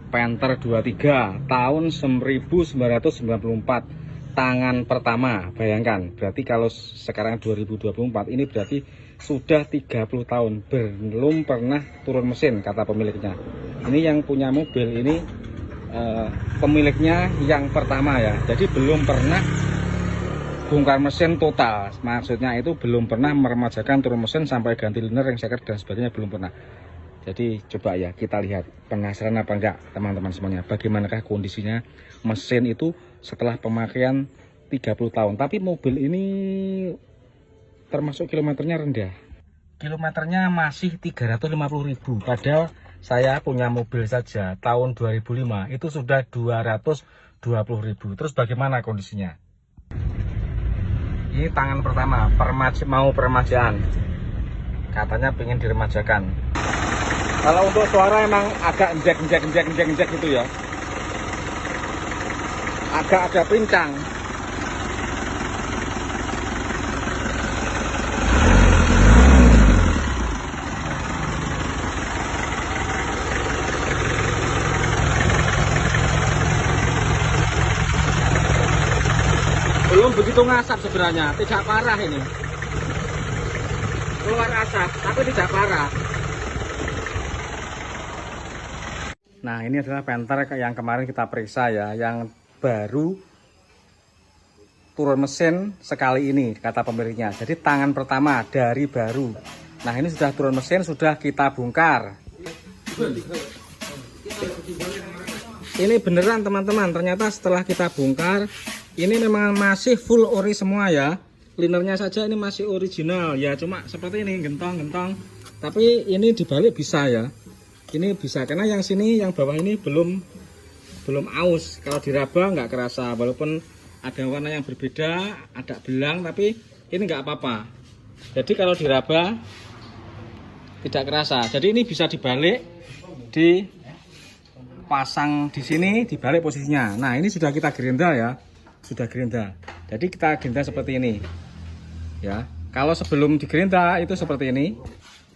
Panther 23 tahun 1994, tangan pertama. Bayangkan, berarti kalau sekarang 2024 ini berarti sudah 30 tahun belum pernah turun mesin, kata pemiliknya. Ini yang punya mobil ini pemiliknya yang pertama ya, jadi belum pernah bongkar mesin total. Maksudnya itu belum pernah meremajakan turun mesin sampai ganti liner, yang seker dan sebagainya, belum pernah. Jadi coba ya kita lihat, penasaran apa enggak teman-teman semuanya, bagaimanakah kondisinya mesin itu setelah pemakaian 30 tahun. Tapi mobil ini termasuk kilometernya rendah. Kilometernya masih 350.000. Padahal saya punya mobil saja tahun 2005 itu sudah 220.000. Terus bagaimana kondisinya? Ini tangan pertama, mau peremajaan. Katanya pengen diremajakan. Kalau untuk suara emang agak njek gitu ya. Agak ada pincang. Belum begitu ngasap sebenarnya, tidak parah ini. Keluar asap, tapi tidak parah. Nah, ini adalah Panther yang kemarin kita periksa ya, yang baru turun mesin sekali ini, kata pemiliknya. Jadi tangan pertama dari baru. Nah, ini sudah turun mesin, sudah kita bongkar. Ini beneran teman-teman, ternyata setelah kita bongkar, ini memang masih full ori semua ya. Linernya saja ini masih original ya, cuma seperti ini gentong-gentong. Tapi ini dibalik bisa ya. Ini bisa, karena yang sini, yang bawah ini belum aus. Kalau diraba nggak kerasa, walaupun ada warna yang berbeda, ada belang, tapi ini nggak apa-apa. Jadi kalau diraba tidak kerasa. Jadi ini bisa dibalik, dipasang di sini, dibalik posisinya. Nah, ini sudah kita gerinda ya, sudah gerinda. Jadi kita gerinda seperti ini ya. Kalau sebelum digerinda itu seperti ini,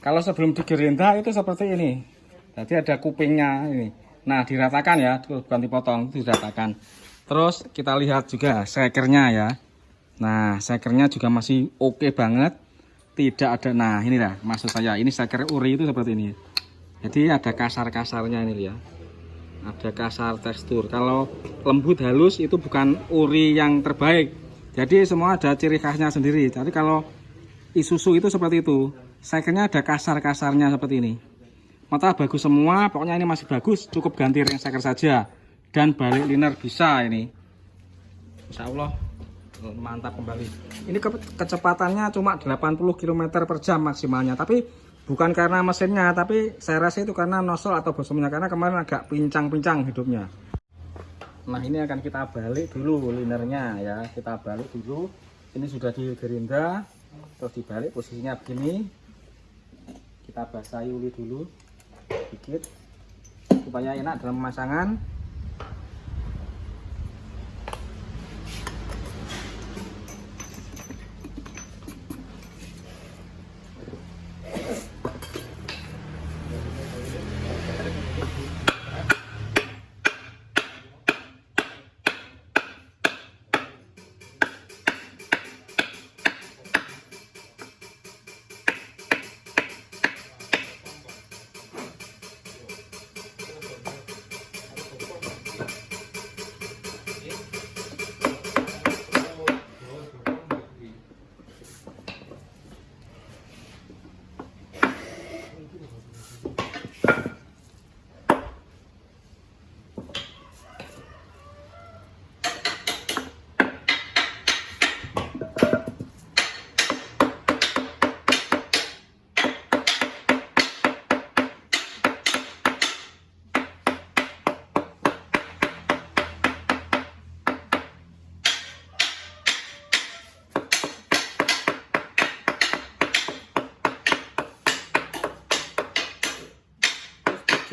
kalau sebelum digerinda itu seperti ini. Jadi ada kupingnya ini. Nah, diratakan ya, bukan dipotong, diratakan. Terus kita lihat juga sekernya ya. Nah, sekernya juga masih oke banget. Tidak ada, nah ini lah maksud saya, ini seker ori itu seperti ini. Jadi ada kasar-kasarnya ini ya. Ada kasar tekstur. Kalau lembut halus itu bukan ori yang terbaik. Jadi semua ada ciri khasnya sendiri. Jadi kalau Isuzu itu seperti itu. Sekernya ada kasar-kasarnya seperti ini. Mata bagus semua, pokoknya ini masih bagus, cukup ganti ring seker saja. Dan balik liner bisa ini. Insya Allah mantap kembali. Ini kecepatannya cuma 80 km per jam maksimalnya. Tapi bukan karena mesinnya, tapi saya rasa itu karena nosol atau bosomnya. Karena kemarin agak pincang-pincang hidupnya. Nah, ini akan kita balik dulu linernya ya. Kita balik dulu. Ini sudah digerinda. Terus dibalik posisinya begini. Kita basahi uli dulu sedikit supaya enak dalam pemasangan.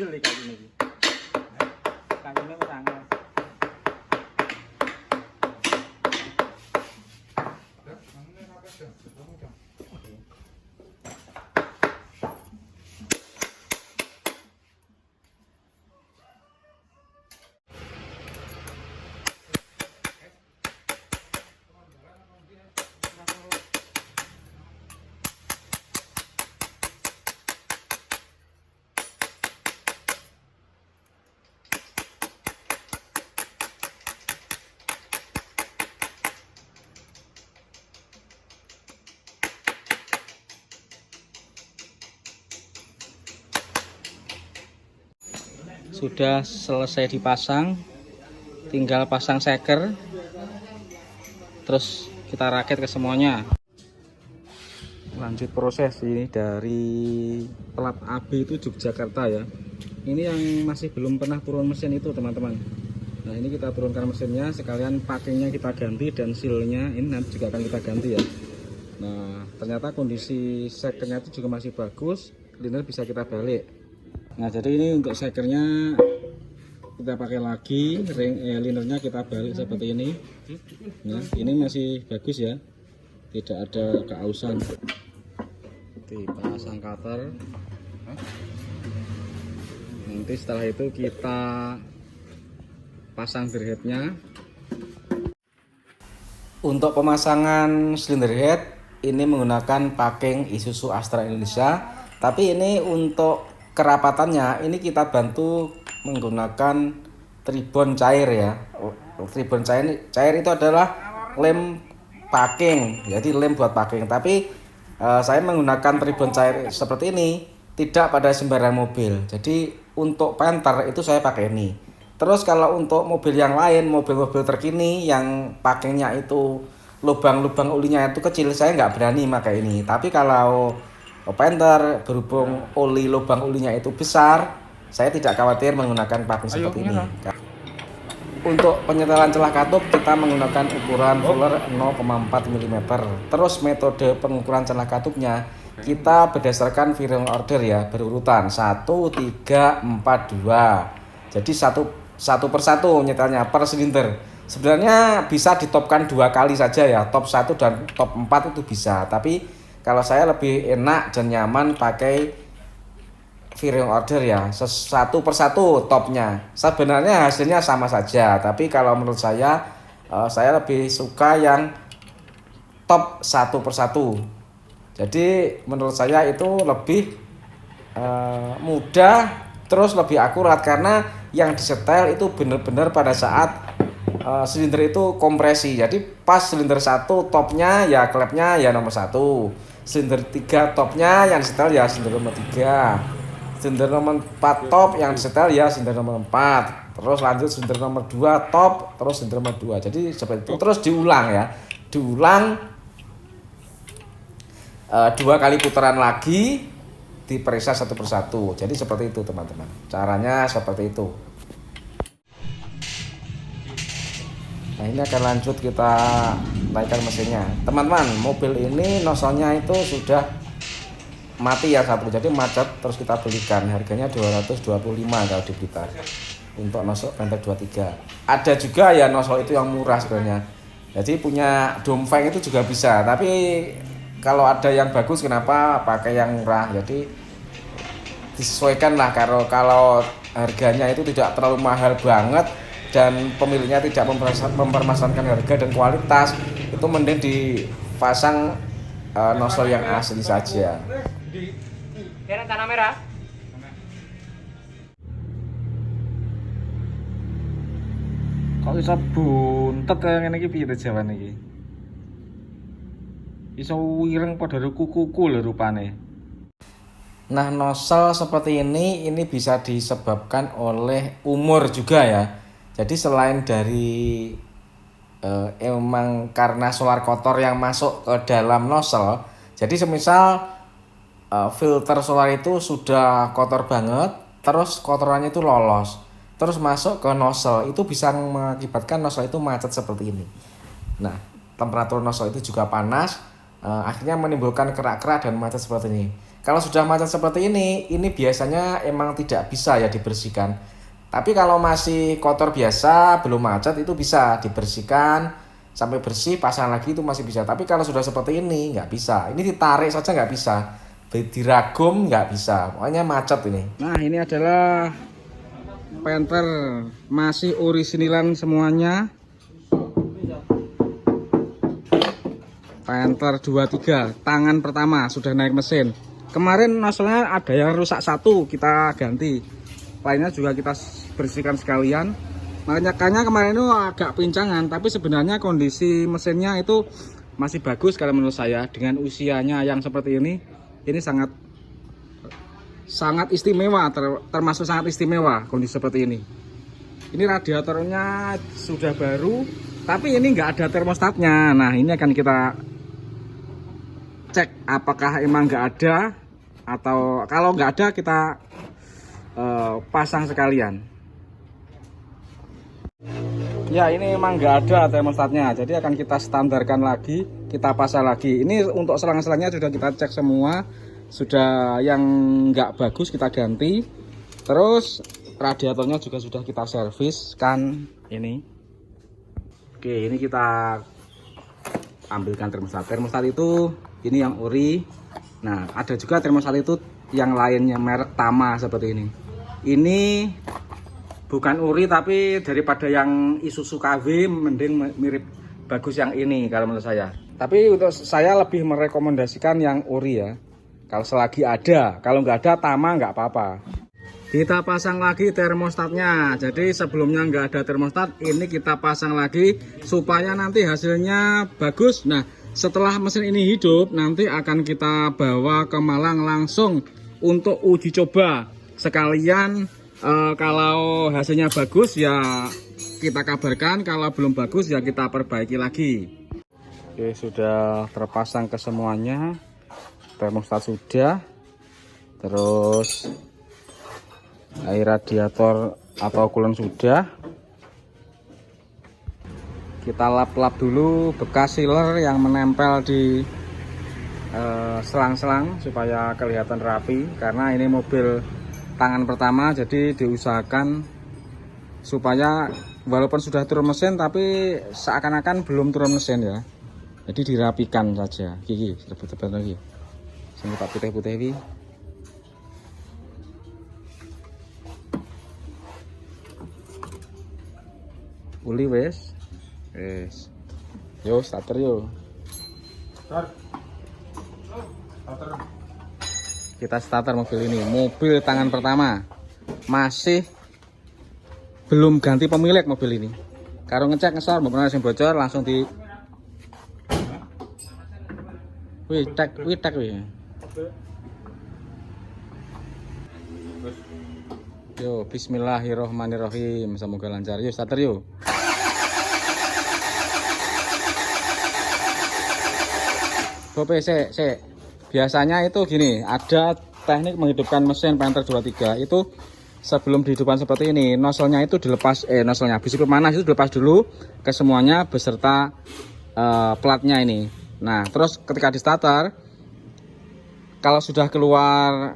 Kecil kayak gini. Kayak gini sangat. sudah selesai dipasang, tinggal pasang seker, terus kita rakit ke semuanya. Lanjut proses ini dari plat AB itu Yogyakarta ya. Ini yang masih belum pernah turun mesin itu teman-teman. Nah ini kita turunkan mesinnya, sekalian packingnya kita ganti dan sealnya ini nanti juga akan kita ganti ya. Nah ternyata kondisi sekernya itu juga masih bagus, liner bisa kita balik. Nah jadi ini untuk sekernya kita pakai lagi, linernya kita balik seperti ini. Nah ini masih bagus ya, tidak ada keausan. Pasang cutter. Nanti setelah itu kita pasang gearheadnya. Untuk pemasangan silinder head ini menggunakan packing Isuzu Astra Indonesia, tapi ini untuk kerapatannya ini kita bantu menggunakan tribon cair ya. Tribon cair itu adalah lem packing, jadi lem buat packing. Tapi saya menggunakan tribon cair seperti ini tidak pada sembarang mobil. Jadi untuk Panther itu saya pakai ini. Terus kalau untuk mobil yang lain, mobil-mobil terkini yang packingnya itu lubang-lubang olinya itu kecil, saya nggak berani pakai ini. Tapi kalau Panther berhubung oli lubang olinya itu besar, saya tidak khawatir menggunakan packing seperti ini. Untuk penyetelan celah katup kita menggunakan ukuran fuller 0,4 mm. Terus metode pengukuran celah katupnya kita berdasarkan fairing order ya, berurutan 1, 3, 4, 2. Jadi satu per satu nyetelnya per silinder. Sebenarnya bisa ditopkan 2 kali saja ya, top 1 dan top 4 itu bisa. Tapi kalau saya lebih enak dan nyaman pakai fairing order ya, satu persatu topnya. Sebenarnya hasilnya sama saja, tapi kalau menurut saya lebih suka yang top satu persatu. Jadi menurut saya itu lebih mudah, terus lebih akurat karena yang disetel itu benar-benar pada saat silinder itu kompresi. Jadi pas silinder 1 topnya ya klepnya ya nomor 1, silinder 3 topnya yang disetel ya silinder nomor 3. Silinder nomor 4 top yang disetel ya silinder nomor 4. Terus lanjut silinder nomor 2 top, terus silinder nomor 2. Jadi seperti itu. Terus diulang ya. Diulang 2 kali putaran lagi, diperiksa satu persatu. Jadi seperti itu teman-teman. Caranya seperti itu. Nah ini akan lanjut kita naikkan mesinnya. Teman-teman, mobil ini nozzle-nya itu sudah mati ya satu, jadi macet, terus kita belikan, harganya 225 kalau di Blitar untuk nozzle Panther 23. Ada juga ya nozzle itu yang murah sebenarnya, jadi punya Dongfeng itu juga bisa, tapi kalau ada yang bagus kenapa pakai yang murah. Jadi disesuaikan lah, kalau harganya itu tidak terlalu mahal banget dan pemiliknya tidak mempermasalahkan harga dan kualitas, itu mending dipasang nozzle yang asli saja. Tanah merah. Kok bisa buntet kayak ngene iki piye to jawane iki? Iso wireng padha kuku-kuku lho rupane. Nah, nozzle seperti ini bisa disebabkan oleh umur juga ya. Jadi selain dari emang karena solar kotor yang masuk ke dalam nozzle, jadi semisal filter solar itu sudah kotor banget, terus kotorannya itu lolos, terus masuk ke nozzle, itu bisa mengakibatkan nozzle itu macet seperti ini. Nah, temperatur nozzle itu juga panas, akhirnya menimbulkan kerak-kerak dan macet seperti ini. Kalau sudah macet seperti ini biasanya emang tidak bisa ya dibersihkan. Tapi kalau masih kotor biasa, belum macet, itu bisa dibersihkan sampai bersih, pasang lagi itu masih bisa. Tapi kalau sudah seperti ini nggak bisa. Ini ditarik saja nggak bisa, diragum nggak bisa, pokoknya macet ini. Nah ini adalah Panther, masih orisinilan semuanya. Panther 23 tangan pertama sudah naik mesin. Kemarin nozzle-nya ada yang rusak satu, kita ganti, lainnya juga kita bersihkan sekalian. Makanya kemarin itu agak pincangan, tapi sebenarnya kondisi mesinnya itu masih bagus kalau menurut saya. Dengan usianya yang seperti ini sangat sangat istimewa, termasuk sangat istimewa kondisi seperti ini. Ini radiatornya sudah baru, tapi ini nggak ada termostatnya. Nah, ini akan kita cek apakah emang nggak ada, atau kalau nggak ada kita pasang sekalian. Ya, ini emang nggak ada termostatnya, jadi akan kita standarkan lagi, kita pasang lagi. Ini untuk selang-selangnya sudah kita cek semua, sudah yang nggak bagus kita ganti. Terus radiatornya juga sudah kita servis kan ini. Oke, ini kita ambilkan termostat. Termostat itu ini yang ori. Nah, ada juga termostat itu yang lainnya merek Tama seperti ini. Ini bukan ori, tapi daripada yang Isuzu KW mending mirip bagus yang ini kalau menurut saya. Tapi untuk saya lebih merekomendasikan yang ori ya. Kalau selagi ada, kalau nggak ada Tama nggak apa-apa. Kita pasang lagi termostatnya. Jadi sebelumnya nggak ada termostat, ini kita pasang lagi supaya nanti hasilnya bagus. Nah, setelah mesin ini hidup, nanti akan kita bawa ke Malang langsung untuk uji coba. Sekalian kalau hasilnya bagus ya kita kabarkan, kalau belum bagus ya kita perbaiki lagi. Oke, sudah terpasang ke semuanya. Termostat sudah. Terus air radiator atau coolant sudah. Kita lap-lap dulu bekas sealer yang menempel di selang-selang supaya kelihatan rapi, karena ini mobil tangan pertama, jadi diusahakan supaya walaupun sudah turun mesin tapi seakan-akan belum turun mesin ya. Jadi dirapikan saja. Gigi, rebut-rebut lagi. Sini Pak putih-putih ini. Uli wes. Wes. Yo starter yo. Starter. Kita starter mobil ini, mobil tangan pertama, masih belum ganti pemilik mobil ini. Kalau ngecek ngesor, mau yang bocor langsung di, wih tek, wih. Yo, Bismillahirrohmanirrohim, semoga lancar. Yo starter yo. Bope, biasanya itu gini, ada teknik menghidupkan mesin Panther 23 itu sebelum dihidupkan seperti ini, nozzle-nya itu dilepas, nozzle-nya bisi pemanas itu dilepas dulu ke semuanya beserta platnya ini. Nah, terus ketika di starter, kalau sudah keluar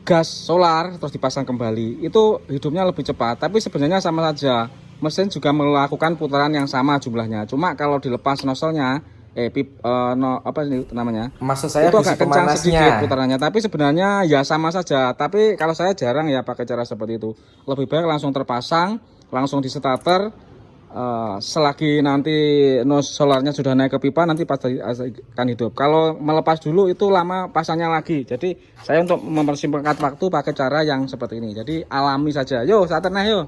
gas solar terus dipasang kembali, itu hidupnya lebih cepat. Tapi sebenarnya sama saja, mesin juga melakukan putaran yang sama jumlahnya. Cuma kalau dilepas nozzle-nya, apa ini namanya? Maksud saya itu agak kencang sedikit pemanasnya. putarannya, tapi sebenarnya ya sama saja. Tapi kalau saya jarang ya pakai cara seperti itu. Lebih baik langsung terpasang, langsung di starter. Selagi nanti solarnya sudah naik ke pipa, nanti pasti akan hidup. Kalau melepas dulu itu lama pasangnya lagi. Jadi saya untuk mempersingkat waktu pakai cara yang seperti ini. Jadi alami saja. Yo starter nah yo.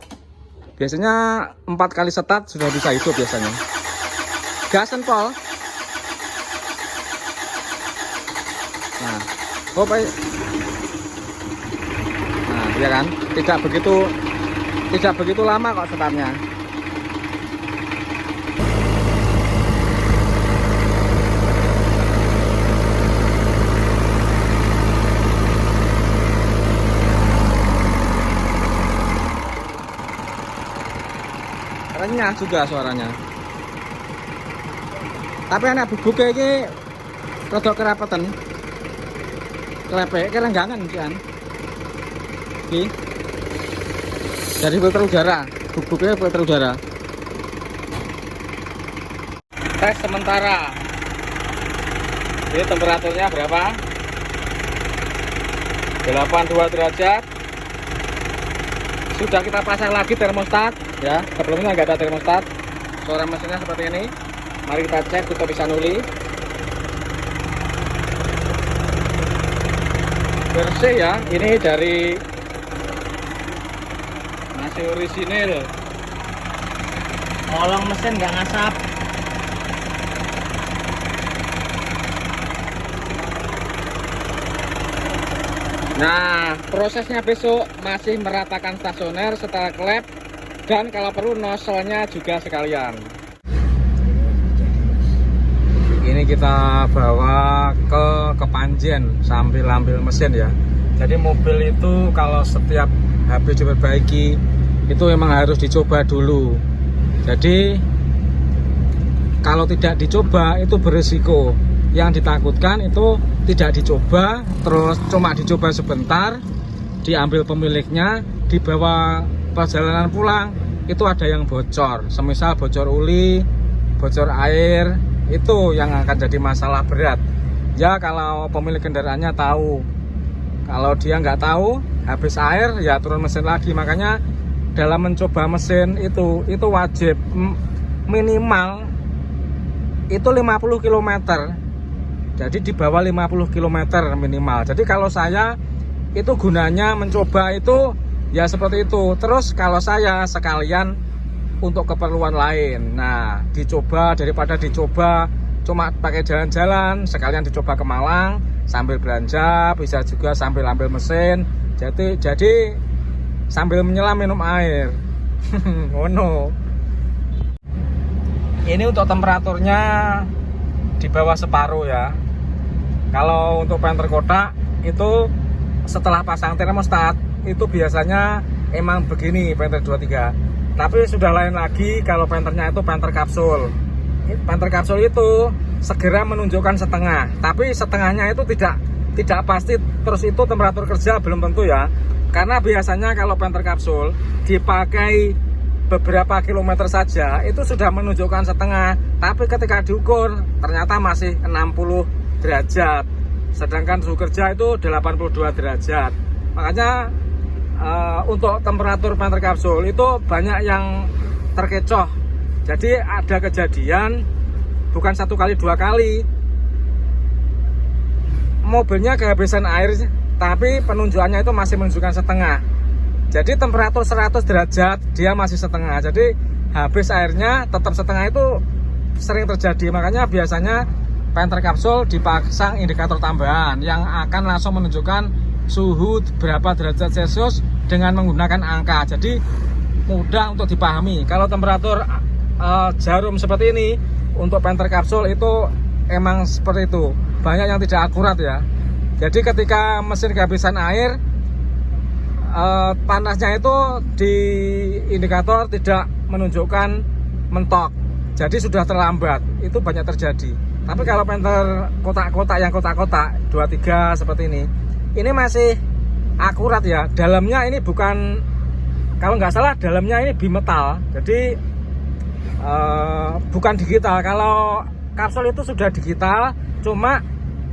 Biasanya 4 kali start sudah bisa hidup biasanya. Gas pol. Nah, nah, ya kan, tidak begitu lama kok startnya. Renyah juga suaranya. Tapi anak bubuk ini rada kerapetan. Kelepek kelenggangan kan. Iki. Dari filter udara, bubuknya filter udara. Tes sementara. Ini temperaturnya berapa? 82 derajat. Sudah kita pasang lagi termostat ya. Sebelumnya nggak ada termostat. Suara mesinnya seperti ini. Mari kita cek, tutup bisa nuli. Bersih ya, ini dari masih orisinil. Molong mesin nggak ngasap. Nah, prosesnya besok masih meratakan stasioner setelah klep, dan kalau perlu nozzle-nya juga sekalian. Ini kita bawa ke Kepanjen sambil ambil mesin ya. Jadi mobil itu kalau setiap habis diperbaiki itu memang harus dicoba dulu. Jadi kalau tidak dicoba itu berisiko. Yang ditakutkan itu tidak dicoba, terus cuma dicoba sebentar, diambil pemiliknya, dibawa perjalanan pulang, itu ada yang bocor. Semisal bocor uli, bocor air, itu yang akan jadi masalah berat. Ya kalau pemilik kendaraannya tahu. Kalau dia nggak tahu, habis air ya turun mesin lagi. Makanya dalam mencoba mesin itu wajib minimal itu 50 km. Jadi di bawah 50 km minimal. Jadi kalau saya itu gunanya mencoba itu ya seperti itu. Terus kalau saya sekalian untuk keperluan lain. Nah, dicoba daripada dicoba cuma pakai jalan-jalan, sekalian dicoba ke Malang sambil belanja, bisa juga sambil ambil mesin. Jadi sambil menyelam minum air. Oh no. Ini untuk temperaturnya di bawah separuh ya. Kalau untuk penter kotak itu setelah pasang termostat itu biasanya emang begini penter 23. Tapi sudah lain lagi kalau penternya itu penter kapsul. Penter kapsul itu segera menunjukkan setengah, tapi setengahnya itu tidak pasti. Terus itu temperatur kerja belum tentu ya. Karena biasanya kalau penter kapsul dipakai beberapa kilometer saja itu sudah menunjukkan setengah, tapi ketika diukur ternyata masih 60 derajat, sedangkan suhu kerja itu 82 derajat. Makanya untuk temperatur penter kapsul itu banyak yang terkecoh. Jadi ada kejadian bukan 1 kali 2 kali mobilnya kehabisan air, tapi penunjukannya itu masih menunjukkan setengah. Jadi temperatur 100 derajat dia masih setengah. Jadi habis airnya tetap setengah, itu sering terjadi. Makanya biasanya penter kapsul dipasang indikator tambahan yang akan langsung menunjukkan suhu berapa derajat Celcius dengan menggunakan angka. Jadi mudah untuk dipahami. Kalau temperatur jarum seperti ini untuk penter kapsul itu emang seperti itu. Banyak yang tidak akurat ya. Jadi ketika mesin kehabisan air, panasnya itu di indikator tidak menunjukkan mentok. Jadi sudah terlambat. Itu banyak terjadi. Tapi kalau penter kotak-kotak yang kotak-kotak 23 seperti ini masih akurat ya. Dalamnya ini bukan, kalau nggak salah dalamnya ini bimetal. Jadi bukan digital. Kalau kapsul itu sudah digital, cuma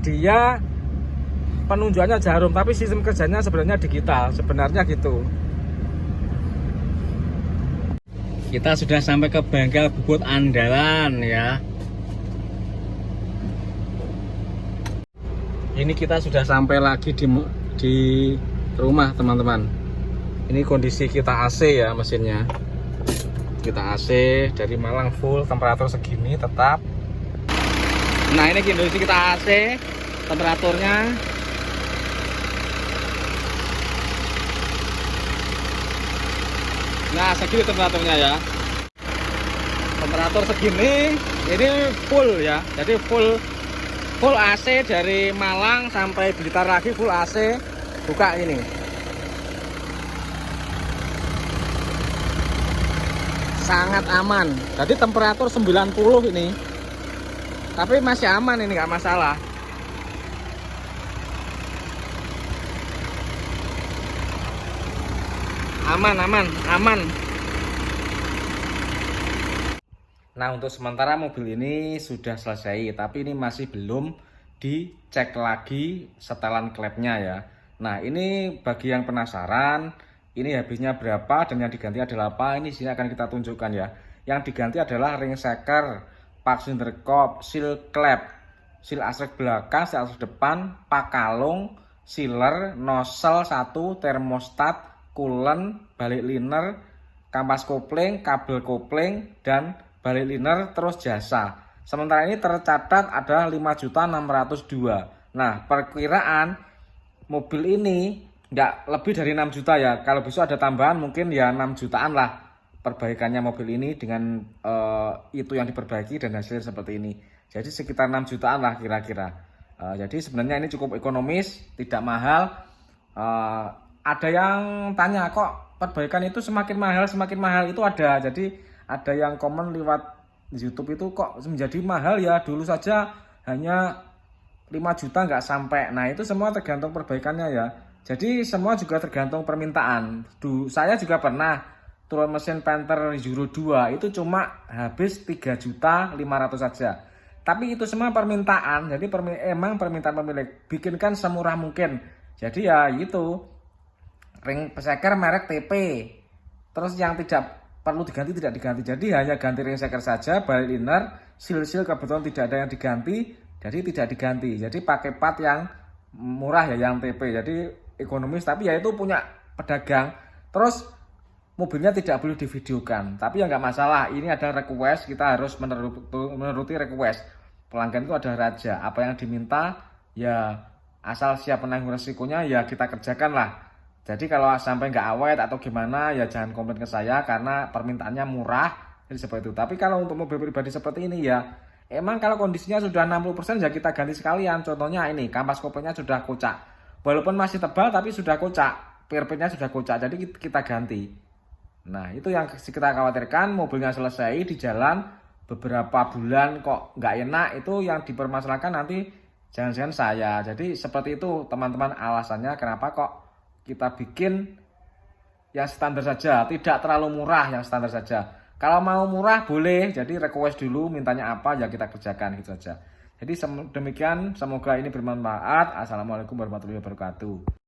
dia penunjukannya jarum, tapi sistem kerjanya sebenarnya digital. Sebenarnya gitu. Kita sudah sampai ke bengkel bubut andalan ya. Ini kita sudah sampai lagi di rumah teman-teman. Ini kondisi kita AC ya mesinnya. Kita AC dari Malang full, temperatur segini tetap. Nah ini kondisi kita AC, temperaturnya nah segini temperaturnya ya. Temperatur segini, ini full ya. Jadi full AC dari Malang sampai Blitar lagi full AC. Buka ini. Sangat aman. Jadi temperatur 90 ini. Tapi masih aman, ini nggak masalah. Aman. Nah untuk sementara mobil ini sudah selesai, tapi ini masih belum dicek lagi setelan klepnya ya. Nah ini bagi yang penasaran, ini habisnya berapa dan yang diganti adalah apa, ini sini akan kita tunjukkan ya. Yang diganti adalah ring shaker, pak silinder kop, seal klep, seal aspek belakang, seal aspek depan, pak kalung, sealer, nozzle 1, termostat, coolant, balik liner, kampas kopling, kabel kopling, dan balik liner, terus jasa. Sementara ini tercatat ada 5.602. Nah perkiraan mobil ini nggak lebih dari 6 juta ya. Kalau besok ada tambahan mungkin ya 6 jutaan lah perbaikannya mobil ini dengan itu yang diperbaiki dan hasil seperti ini. Jadi sekitar 6 jutaan lah kira-kira. Jadi sebenarnya ini cukup ekonomis, tidak mahal. Ada yang tanya kok perbaikan itu semakin mahal itu ada. Jadi ada yang komen lewat YouTube itu kok menjadi mahal ya, dulu saja hanya 5 juta nggak sampai. Nah itu semua tergantung perbaikannya ya. Jadi semua juga tergantung permintaan. Saya juga pernah turun mesin Panther Euro 2 itu cuma habis 3.500.000 saja. Tapi itu semua permintaan. Jadi emang permintaan pemilik, bikinkan semurah mungkin. Jadi ya itu ring peseker merek TP. Terus yang tidak perlu diganti tidak diganti. Jadi hanya ganti ring seker saja, balik liner, seal kebetulan tidak ada yang diganti, jadi tidak diganti. Jadi pakai part yang murah ya, yang TP. Jadi ekonomis, tapi ya itu punya pedagang. Terus mobilnya tidak boleh divideokan, tapi ya nggak masalah. Ini ada request, kita harus menuruti request. Pelanggan itu adalah raja. Apa yang diminta ya asal siap menanggung resikonya ya kita kerjakan lah. Jadi kalau sampai nggak awet atau gimana ya jangan komplain ke saya karena permintaannya murah. Jadi seperti itu. Tapi kalau untuk mobil pribadi seperti ini ya emang kalau kondisinya sudah 60% ya kita ganti sekalian. Contohnya ini kampas kopernya sudah kocak. Walaupun masih tebal tapi sudah kocak. Pirpitnya sudah kocak. Jadi kita ganti. Nah itu yang kita khawatirkan, mobilnya selesai di jalan beberapa bulan kok nggak enak, itu yang dipermasalahkan nanti jangan-jangan saya. Jadi seperti itu teman-teman alasannya kenapa kok kita bikin yang standar saja, tidak terlalu murah, yang standar saja. Kalau mau murah boleh, jadi request dulu mintanya apa ya kita kerjakan gitu saja. Jadi demikian, semoga ini bermanfaat. Assalamualaikum warahmatullahi wabarakatuh.